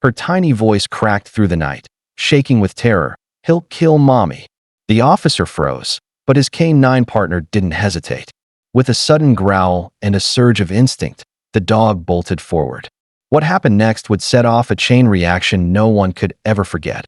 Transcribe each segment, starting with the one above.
Her tiny voice cracked through the night, shaking with terror. "He'll kill Mommy." The officer froze, but his canine partner didn't hesitate. With a sudden growl and a surge of instinct, the dog bolted forward. What happened next would set off a chain reaction no one could ever forget.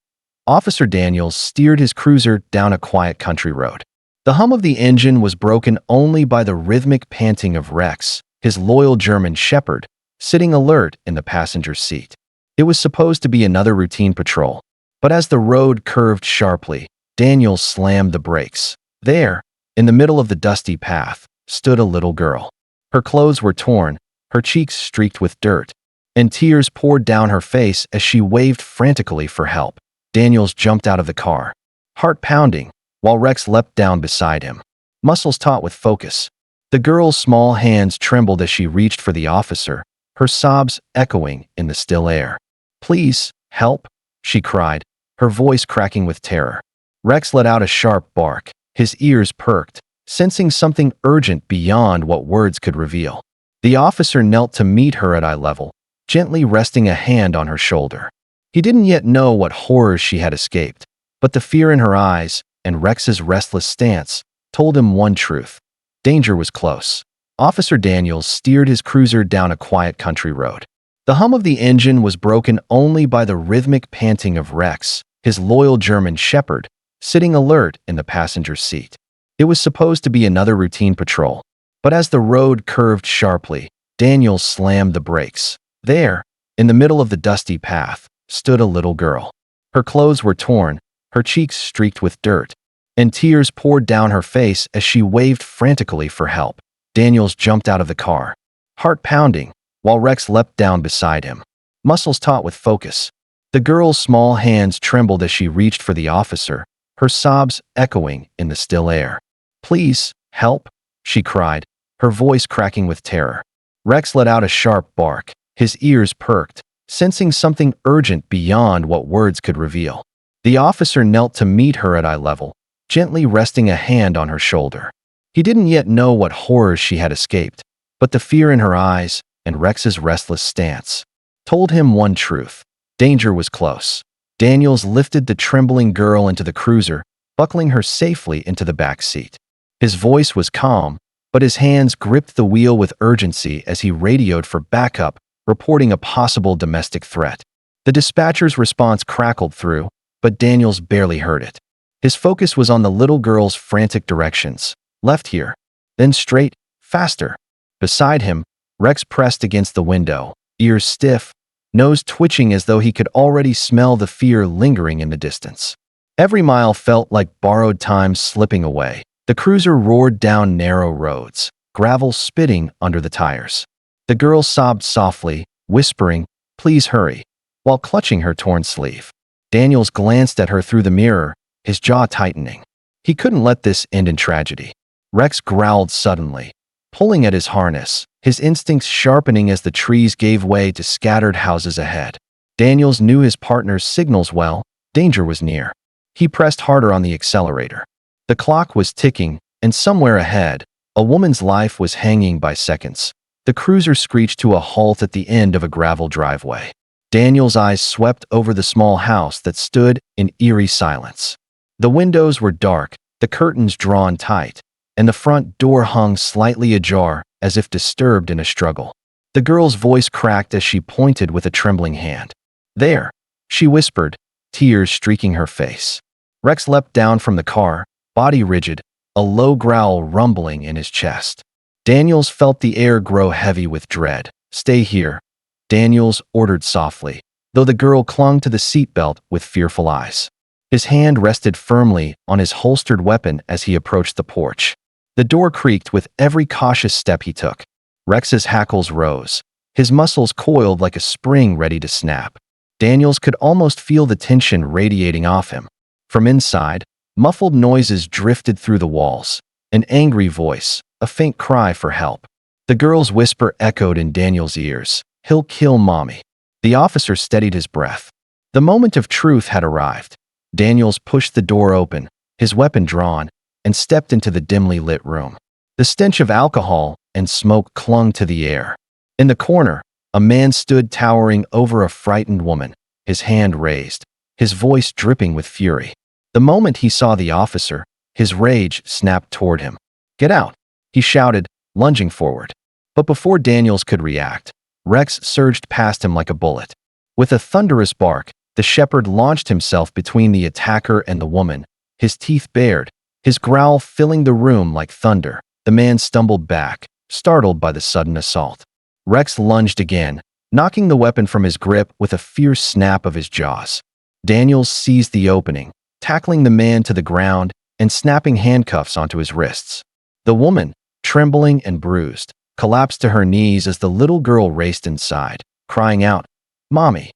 Officer Daniels steered his cruiser down a quiet country road. The hum of the engine was broken only by the rhythmic panting of Rex, his loyal German shepherd, sitting alert in the passenger seat. It was supposed to be another routine patrol, but as the road curved sharply, Daniels slammed the brakes. There, in the middle of the dusty path, stood a little girl. Her clothes were torn, her cheeks streaked with dirt, and tears poured down her face as she waved frantically for help. Daniels jumped out of the car, heart pounding, while Rex leapt down beside him, muscles taut with focus. The girl's small hands trembled as she reached for the officer, her sobs echoing in the still air. "Please, help," she cried, her voice cracking with terror. Rex let out a sharp bark, his ears perked, sensing something urgent beyond what words could reveal. The officer knelt to meet her at eye level, gently resting a hand on her shoulder. He didn't yet know what horrors she had escaped, but the fear in her eyes and Rex's restless stance told him one truth: danger was close. Officer Daniels steered his cruiser down a quiet country road. The hum of the engine was broken only by the rhythmic panting of Rex, his loyal German shepherd, sitting alert in the passenger seat. It was supposed to be another routine patrol, but as the road curved sharply, Daniels slammed the brakes. There, in the middle of the dusty path, stood a little girl. Her clothes were torn, her cheeks streaked with dirt, and tears poured down her face as she waved frantically for help. Daniels jumped out of the car, heart pounding, while Rex leapt down beside him, muscles taut with focus. The girl's small hands trembled as she reached for the officer, her sobs echoing in the still air. "Please, help," she cried, her voice cracking with terror. Rex let out a sharp bark, his ears perked, sensing something urgent beyond what words could reveal. The officer knelt to meet her at eye level, gently resting a hand on her shoulder. He didn't yet know what horrors she had escaped, but the fear in her eyes and Rex's restless stance told him one truth: danger was close. Daniels lifted the trembling girl into the cruiser, buckling her safely into the back seat. His voice was calm, but his hands gripped the wheel with urgency as he radioed for backup, reporting a possible domestic threat. The dispatcher's response crackled through, but Daniels barely heard it. His focus was on the little girl's frantic directions. Left here, then straight, faster. Beside him, Rex pressed against the window, ears stiff, nose twitching as though he could already smell the fear lingering in the distance. Every mile felt like borrowed time slipping away. The cruiser roared down narrow roads, gravel spitting under the tires. The girl sobbed softly, whispering, "Please hurry," while clutching her torn sleeve. Daniels glanced at her through the mirror, his jaw tightening. He couldn't let this end in tragedy. Rex growled suddenly, pulling at his harness, his instincts sharpening as the trees gave way to scattered houses ahead. Daniels knew his partner's signals well. Danger was near. He pressed harder on the accelerator. The clock was ticking, and somewhere ahead, a woman's life was hanging by seconds. The cruiser screeched to a halt at the end of a gravel driveway. Daniel's eyes swept over the small house that stood in eerie silence. The windows were dark, the curtains drawn tight, and the front door hung slightly ajar as if disturbed in a struggle. The girl's voice cracked as she pointed with a trembling hand. "There," she whispered, tears streaking her face. Rex leapt down from the car, body rigid, a low growl rumbling in his chest. Daniels felt the air grow heavy with dread. "Stay here," Daniels ordered softly, though the girl clung to the seatbelt with fearful eyes. His hand rested firmly on his holstered weapon as he approached the porch. The door creaked with every cautious step he took. Rex's hackles rose, his muscles coiled like a spring ready to snap. Daniels could almost feel the tension radiating off him. From inside, muffled noises drifted through the walls. An angry voice, a faint cry for help. The girl's whisper echoed in Daniel's ears. "He'll kill Mommy." The officer steadied his breath. The moment of truth had arrived. Daniels pushed the door open, his weapon drawn, and stepped into the dimly lit room. The stench of alcohol and smoke clung to the air. In the corner, a man stood towering over a frightened woman, his hand raised, his voice dripping with fury. The moment he saw the officer, his rage snapped toward him. "Get out!" he shouted, lunging forward. But before Daniels could react, Rex surged past him like a bullet. With a thunderous bark, the shepherd launched himself between the attacker and the woman, his teeth bared, his growl filling the room like thunder. The man stumbled back, startled by the sudden assault. Rex lunged again, knocking the weapon from his grip with a fierce snap of his jaws. Daniels seized the opening, tackling the man to the ground and snapping handcuffs onto his wrists. The woman, trembling and bruised, collapsed to her knees as the little girl raced inside, crying out, "Mommy!"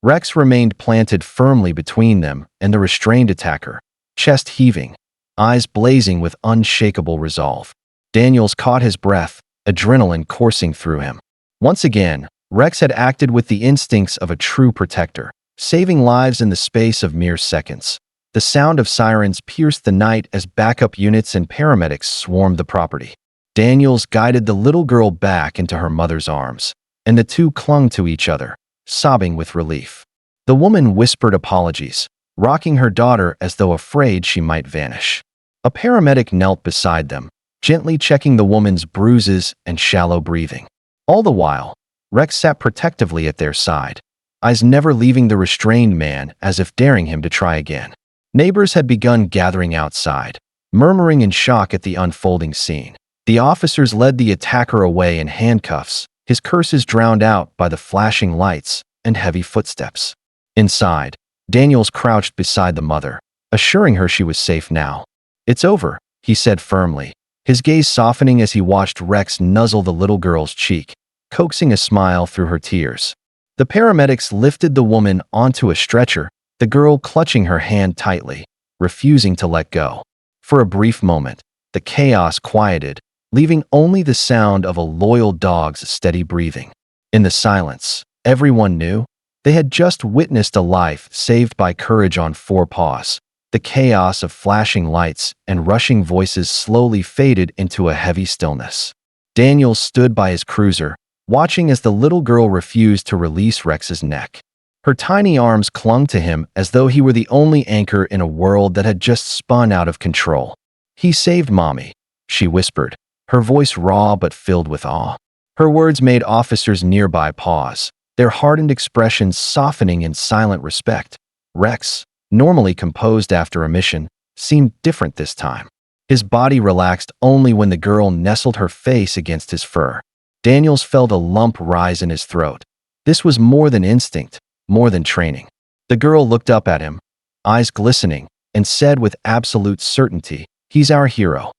Rex remained planted firmly between them and the restrained attacker, chest heaving, eyes blazing with unshakable resolve. Daniels caught his breath, adrenaline coursing through him. Once again, Rex had acted with the instincts of a true protector, saving lives in the space of mere seconds. The sound of sirens pierced the night as backup units and paramedics swarmed the property. Daniels guided the little girl back into her mother's arms, and the two clung to each other, sobbing with relief. The woman whispered apologies, rocking her daughter as though afraid she might vanish. A paramedic knelt beside them, gently checking the woman's bruises and shallow breathing. All the while, Rex sat protectively at their side, eyes never leaving the restrained man as if daring him to try again. Neighbors had begun gathering outside, murmuring in shock at the unfolding scene. The officers led the attacker away in handcuffs, his curses drowned out by the flashing lights and heavy footsteps. Inside, Daniels crouched beside the mother, assuring her she was safe now. "It's over," he said firmly, his gaze softening as he watched Rex nuzzle the little girl's cheek, coaxing a smile through her tears. The paramedics lifted the woman onto a stretcher, the girl clutching her hand tightly, refusing to let go. For a brief moment, the chaos quieted, leaving only the sound of a loyal dog's steady breathing. In the silence, everyone knew they had just witnessed a life saved by courage on four paws. The chaos of flashing lights and rushing voices slowly faded into a heavy stillness. Daniel stood by his cruiser, watching as the little girl refused to release Rex's neck. Her tiny arms clung to him as though he were the only anchor in a world that had just spun out of control. "He saved Mommy," she whispered, her voice raw but filled with awe. Her words made officers nearby pause, their hardened expressions softening in silent respect. Rex, normally composed after a mission, seemed different this time. His body relaxed only when the girl nestled her face against his fur. Daniels felt a lump rise in his throat. This was more than instinct, more than training. The girl looked up at him, eyes glistening, and said with absolute certainty, "He's our hero."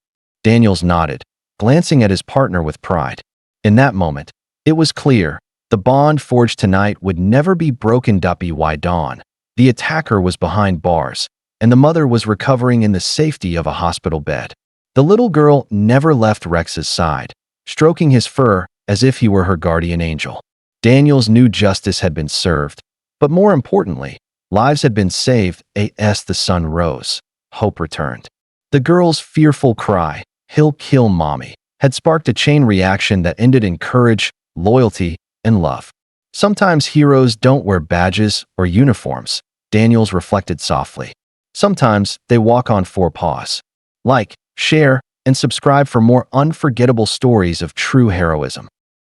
Daniels nodded, glancing at his partner with pride. In that moment, it was clear, the bond forged tonight would never be broken. By dawn, the attacker was behind bars, and the mother was recovering in the safety of a hospital bed. The little girl never left Rex's side, stroking his fur as if he were her guardian angel. Daniels knew justice had been served, but more importantly, lives had been saved. As the sun rose, hope returned. The girl's fearful cry, "He'll kill Mommy," had sparked a chain reaction that ended in courage, loyalty, and love. Sometimes heroes don't wear badges or uniforms, Daniels reflected softly. Sometimes they walk on four paws. Like, share, and subscribe for more unforgettable stories of true heroism.